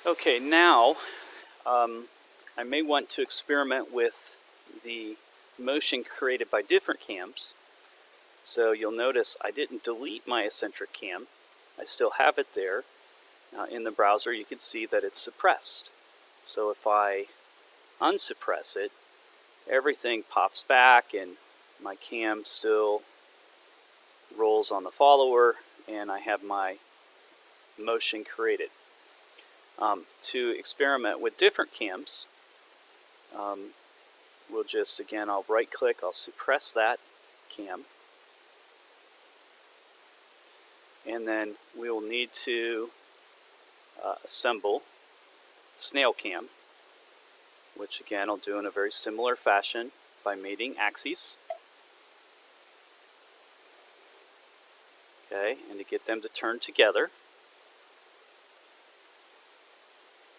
Okay, now I may want to experiment with the motion created by different cams. So you'll notice I didn't delete my eccentric cam. I still have it there. In the browser you can see that it's suppressed. So if I unsuppress it, everything pops back and my cam still rolls on the follower and I have my motion created. To experiment with different cams, we'll just, again, I'll right click, I'll suppress that cam, and then we will need to assemble snail cam, which again I'll do in a very similar fashion by mating axes. Okay, and to get them to turn together,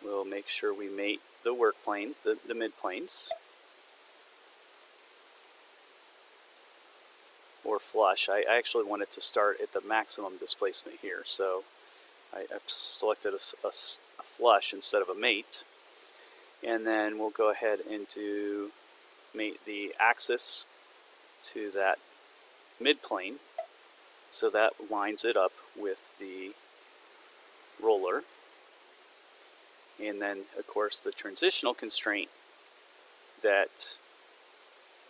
we'll make sure we mate the work plane, the mid planes, or flush. I actually wanted to start at the maximum displacement here, so I selected a flush instead of a mate. And then we'll go ahead and mate the axis to that mid plane, so that lines it up with the roller. And then, of course, the transitional constraint that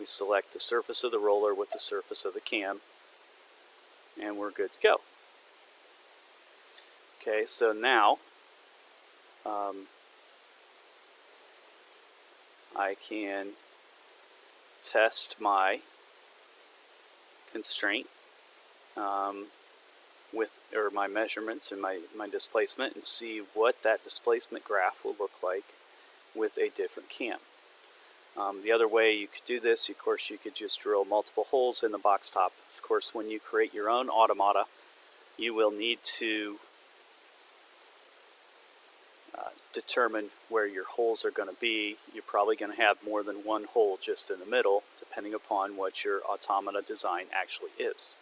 we select the surface of the roller with the surface of the cam, and we're good to go. Okay, so now I can test my constraint or my measurements and my displacement, and see what that displacement graph will look like with a different cam. The other way you could do this, of course, you could just drill multiple holes in the box top. Of course, when you create your own automata, you will need to determine where your holes are going to be. You're probably going to have more than one hole just in the middle, depending upon what your automata design actually is.